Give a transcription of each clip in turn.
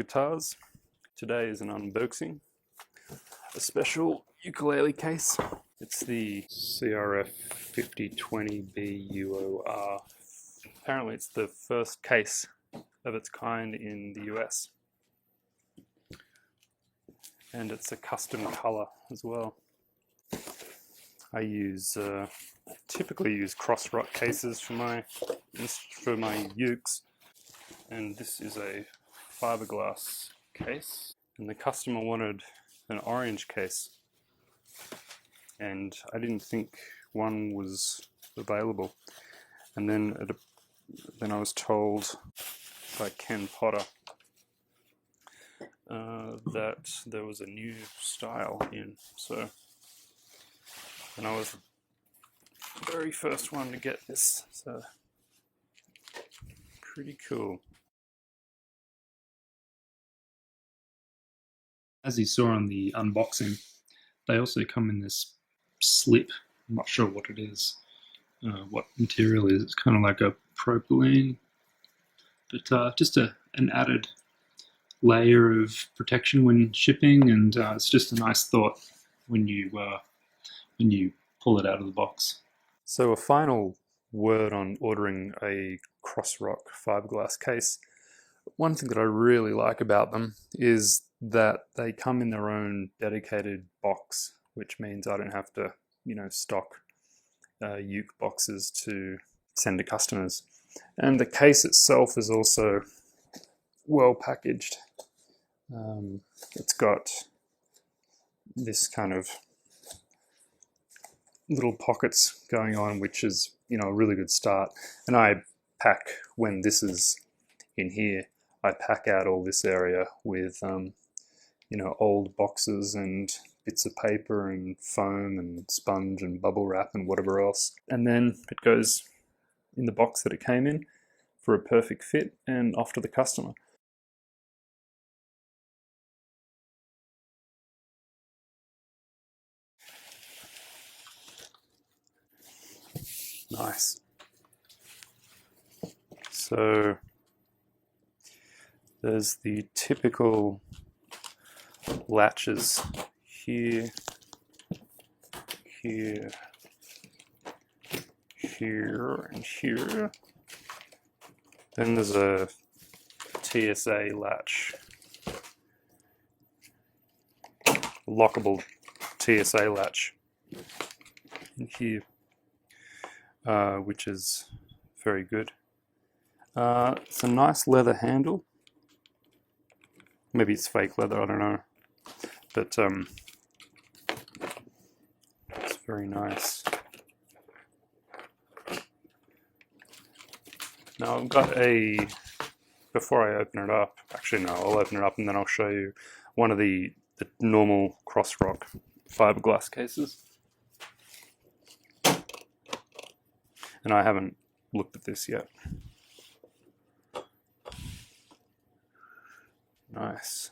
guitars. Today is an unboxing, a special ukulele case. It's the CRF 5020 BUOR. Apparently it's the first case of its kind in the US. And it's a custom color as well. I typically use Crossrock cases for my ukes, and this is a fiberglass case. And the customer wanted an orange case, and I didn't think one was available. And then I was told by Ken Potter that there was a new style in, so. And I was the very first one to get this, so pretty cool. As you saw on the unboxing, they also come in this slip. I'm not sure what it is, what material it is. It's kind of like a propylene, but just an added layer of protection when shipping, and it's just a nice thought when you pull it out of the box. So a final word on ordering a Crossrock fiberglass case. One thing that I really like about them is that they come in their own dedicated box, which means I don't have to, stock uke boxes to send to customers. And the case itself is also well packaged. It's got this kind of little pockets going on, which is a really good start. And I pack, when this is in here, I pack out all this area with old boxes and bits of paper and foam and sponge and bubble wrap and whatever else, and then it goes in the box that it came in for a perfect fit and off to the customer. Nice. So there's the typical latches here, here, here, and here. Then there's a TSA latch, lockable TSA latch in here. Which is very good. It's a nice leather handle. Maybe it's fake leather, I don't know. But it's very nice. Now I've got before I open it up, actually no, I'll open it up and then I'll show you one of the normal Crossrock fiberglass cases. And I haven't looked at this yet. Nice.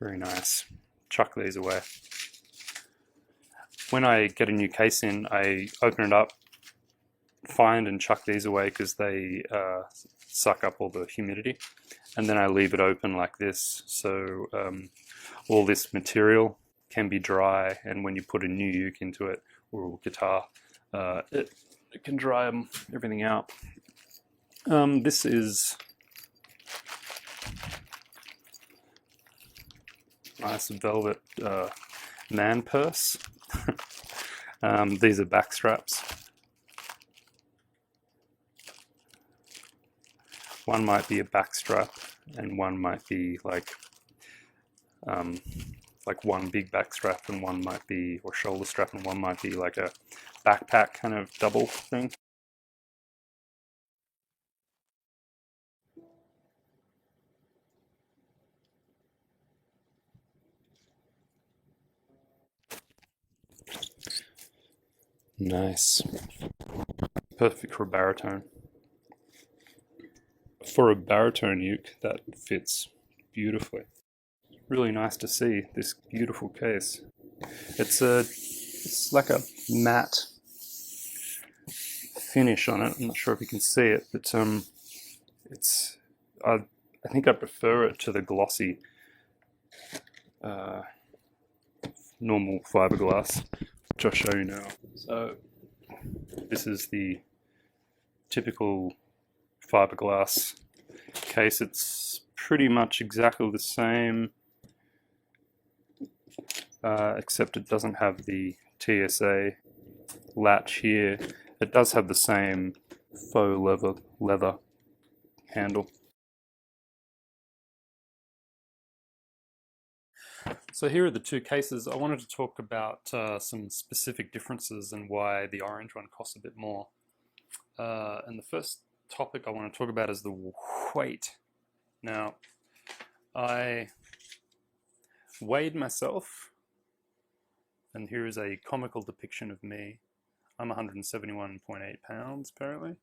Very nice. Chuck these away. When I get a new case in, I open it up, find and chuck these away because they suck up all the humidity, and then I leave it open like this, so all this material can be dry, and when you put a new uke into it or guitar, it can dry everything out. This is nice velvet man purse. These are back straps. One might be a back strap, and one might be like one big back strap, and one might be, or shoulder strap, and one might be like a backpack kind of double thing. Nice. Perfect for a baritone. For a baritone uke, that fits beautifully. Really nice to see this beautiful case. It's like a matte finish on it. I'm not sure if you can see it, but it's I think I prefer it to the glossy normal fiberglass, which I'll show you now. So this is the typical fiberglass case. It's pretty much exactly the same, except it doesn't have the TSA latch here. It does have the same faux leather handle. So here are the two cases. I wanted to talk about some specific differences and why the orange one costs a bit more. And the first topic I want to talk about is the weight. Now, I weighed myself, and here is a comical depiction of me. I'm 171.8 pounds, apparently.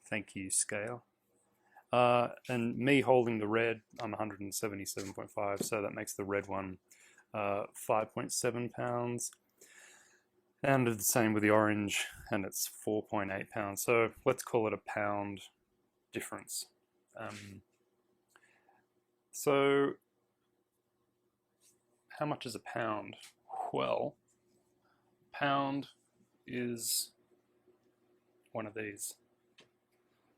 Thank you, scale. And me holding the red, I'm 177.5, so that makes the red one 5.7 pounds. And the same with the orange, and it's 4.8 pounds. So let's call it a pound difference. So how much is a pound? Well, a pound is one of these.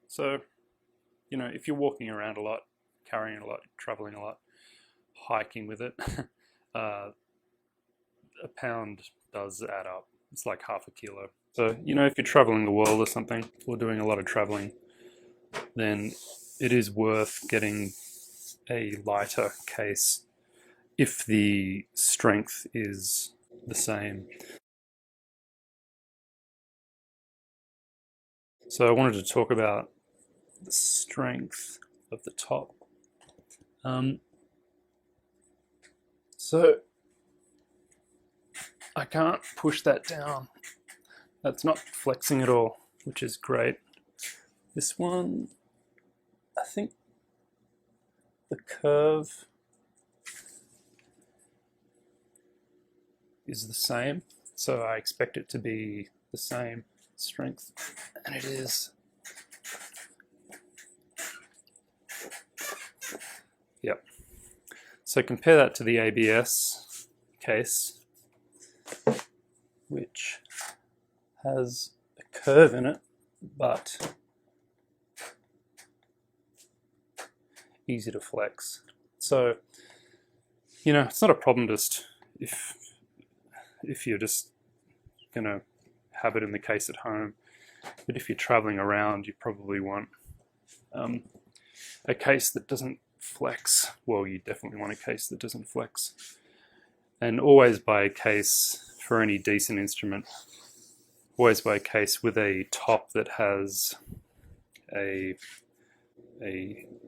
So, you know, if you're walking around a lot, carrying a lot, traveling a lot, hiking with it, a pound does add up. It's like half a kilo. So, you know, if you're traveling the world or something, or doing a lot of traveling, then it is worth getting a lighter case if the strength is the same. So I wanted to talk about the strength of the top. So I can't push that down. That's not flexing at all, which is great. This one, I think the curve is the same, so I expect it to be the same strength, and it is. Yep. So compare that to the ABS case, which has a curve in it, but easy to flex. So, you know, it's not a problem just if you're just gonna have it in the case at home, but if you're traveling around, you probably want a case that doesn't flex. Well, you definitely want a case that doesn't flex. And always buy a case for any decent instrument. Always buy a case with a top that has a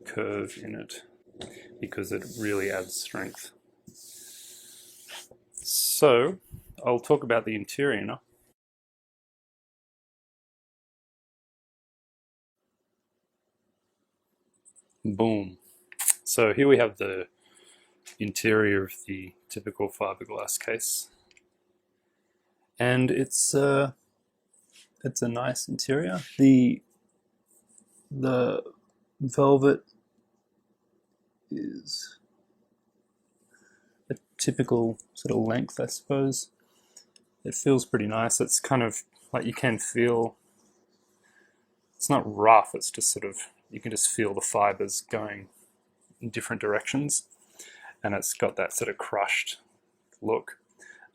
curve in it, because it really adds strength. So I'll talk about the interior now. Boom. So here we have the interior of the typical fiberglass case, and it's a nice interior. The velvet is a typical sort of length, I suppose. It feels pretty nice. It's kind of like you can feel, it's not rough, it's just sort of, you can just feel the fibers going in different directions, and it's got that sort of crushed look.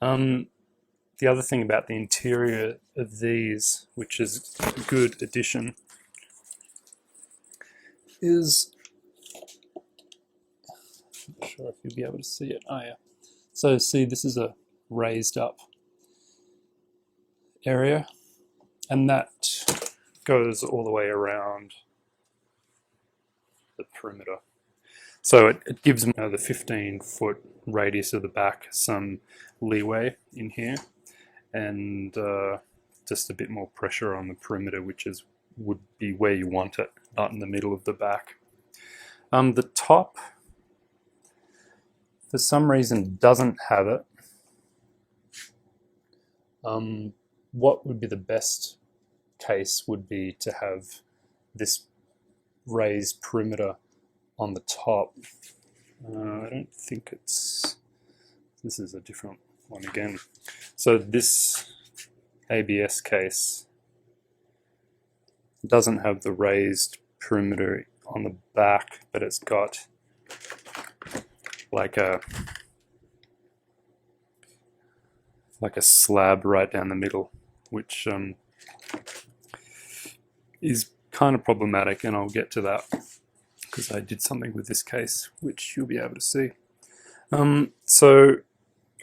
The other thing about the interior of these, which is a good addition, is, I'm not sure if you'll be able to see it. Oh yeah. So see, this is a raised up area, and that goes all the way around the perimeter. So it gives me the 15-foot radius of the back some leeway in here, and just a bit more pressure on the perimeter, which would be where you want it, not in the middle of the back. The top, for some reason, doesn't have it. What would be the best case would be to have this raised perimeter on the top. I don't think it's, this is a different one again. So this ABS case doesn't have the raised perimeter on the back, but it's got like a slab right down the middle, which is kind of problematic, and I'll get to that because I did something with this case which you'll be able to see. So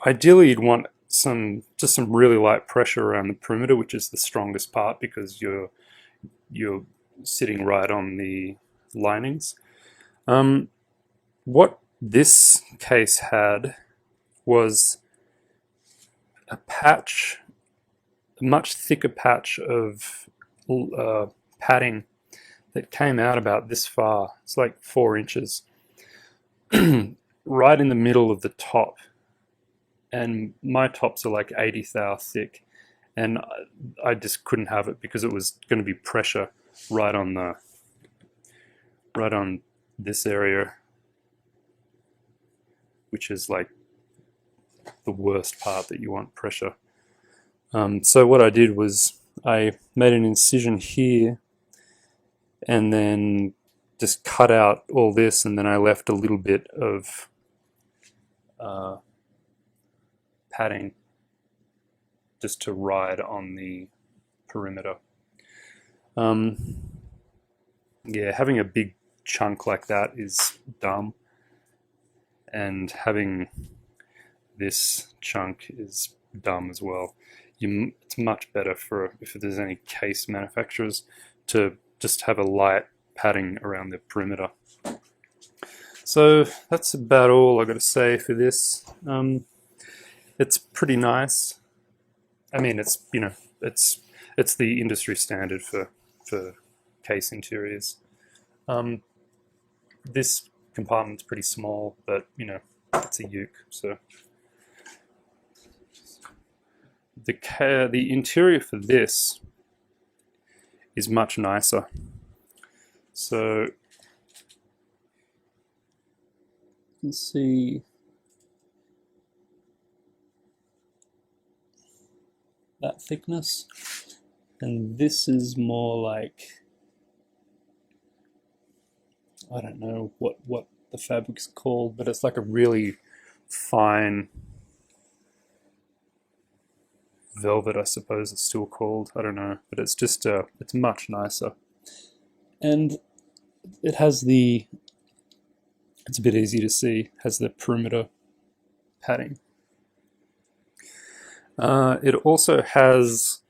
ideally you'd want just some really light pressure around the perimeter, which is the strongest part because you're sitting right on the linings. What this case had was a patch, a much thicker patch of padding that came out about this far. It's like 4 inches, right in the middle of the top. And my tops are like 80 thou thick, and I just couldn't have it because it was going to be pressure right on this area, which is like the worst part that you want pressure. So what I did was I made an incision here and then just cut out all this, and then I left a little bit of padding just to ride on the perimeter. Yeah, having a big chunk like that is dumb, and having this chunk is dumb as well. It's much better for, if there's any case manufacturers, to just have a light padding around the perimeter. So that's about all I've got to say for this. It's pretty nice. I mean, it's, you know, it's the industry standard for case interiors. This compartment's pretty small, but you know, it's a uke, so. The interior for this is much nicer. So you can see that thickness, and this is more like, I don't know what the fabric's called, but it's like a really fine velvet, I suppose it's still called. I don't know, but it's just it's much nicer, and it has the, it's a bit easy to see, has the perimeter padding. It also has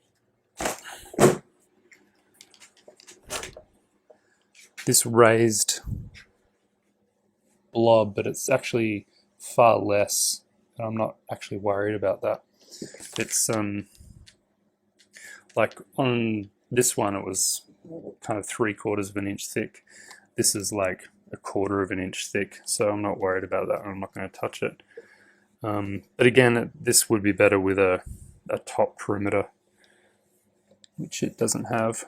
this raised blob, but it's actually far less, and I'm not actually worried about that. It's like on this one it was kind of 3/4 of an inch thick. This is like 1/4 of an inch thick, so I'm not worried about that, and I'm not going to touch it. But again, this would be better with a top perimeter, which it doesn't have.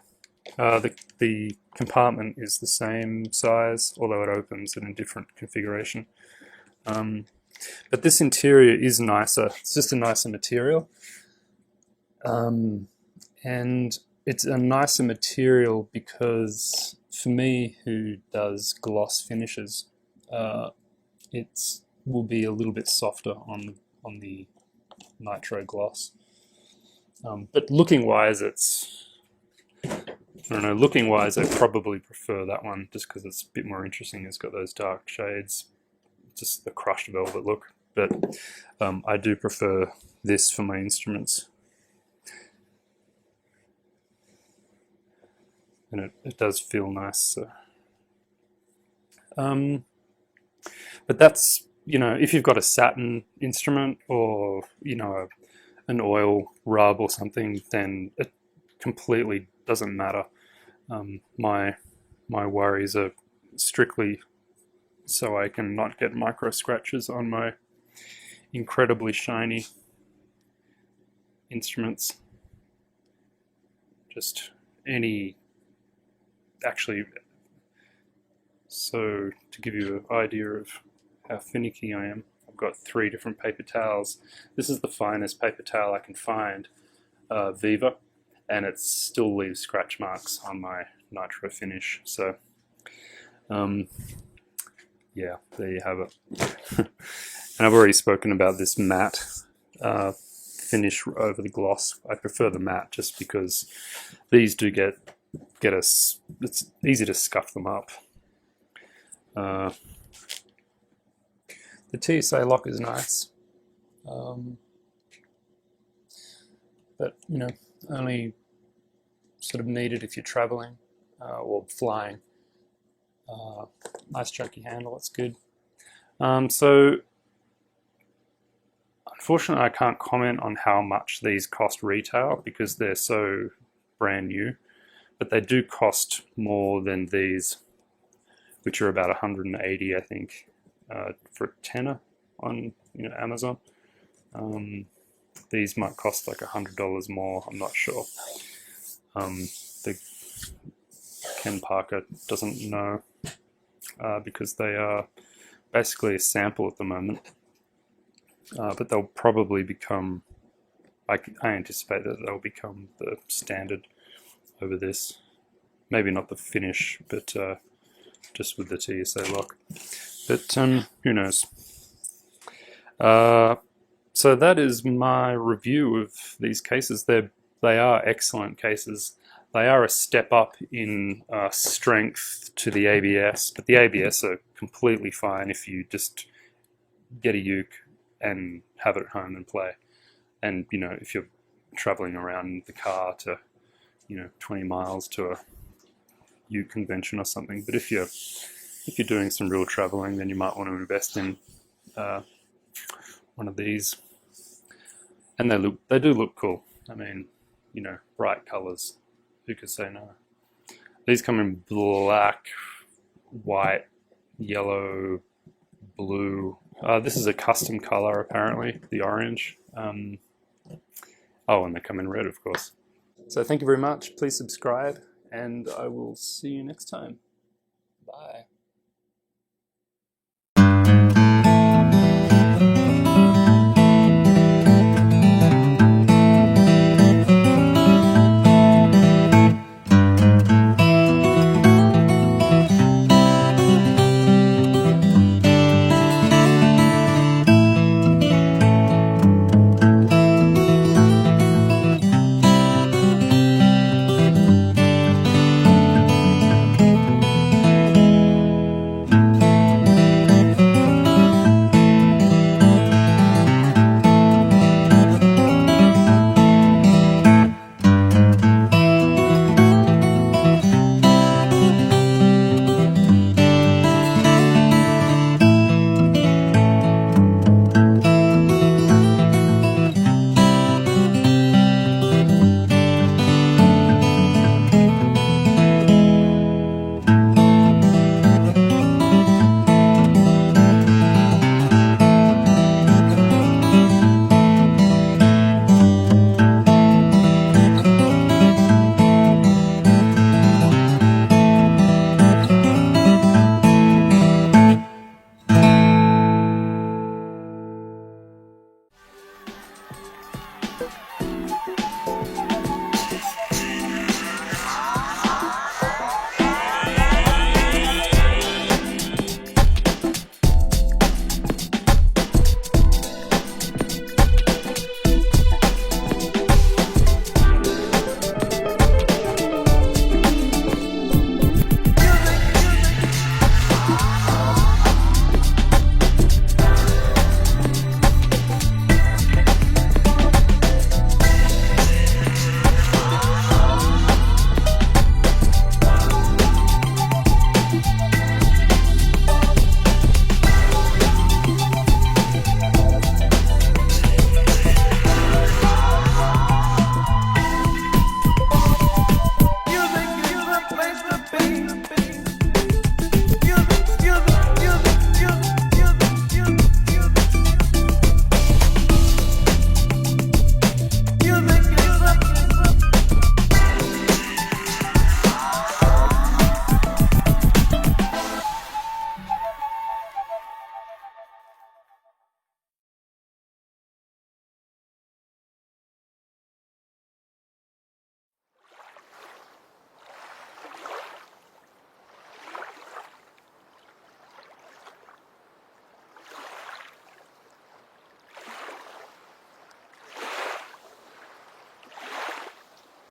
The compartment is the same size, although it opens in a different configuration. But this interior is nicer. It's just a nicer material. And it's a nicer material because for me, who does gloss finishes, it will be a little bit softer on the nitro gloss. But looking wise, I don't know, looking wise, I probably prefer that one just because it's a bit more interesting. It's got those dark shades, just the crushed velvet look. But I do prefer this for my instruments. And it does feel nice. So. But that's, you know, if you've got a satin instrument or, you know, an oil rub or something, then it completely doesn't matter. My worries are strictly so I can not get micro scratches on my incredibly shiny instruments. Just any, actually, so to give you an idea of how finicky I am, I've got 3 different paper towels. This is the finest paper towel I can find, Viva, and it still leaves scratch marks on my nitro finish. So yeah, there you have it. And I've already spoken about this matte finish over the gloss. I prefer the matte just because these do get us, it's easy to scuff them up. The TSA lock is nice, but you know, only sort of needed if you're traveling or flying. Nice chunky handle, that's good. So unfortunately I can't comment on how much these cost retail because they're so brand new, but they do cost more than these, which are about 180 I think, for a tenner on Amazon. These might cost like $100 more, I'm not sure. The Ken Parker doesn't know because they are basically a sample at the moment, but they'll probably become, I anticipate that they'll become the standard over this. Maybe not the finish, but just with the TSA lock. But who knows? So that is my review of these cases. They are excellent cases. They are a step up in strength to the ABS, but the ABS are completely fine if you just get a uke and have it at home and play. And if you're traveling around the car to 20 miles to a uke convention or something. But if you're doing some real traveling, then you might want to invest in one of these. And they do look cool. I mean, bright colors. Who could say no? These come in black, white, yellow, blue. This is a custom color apparently, the orange. Oh, and they come in red, of course. So thank you very much. Please subscribe, and I will see you next time. Bye.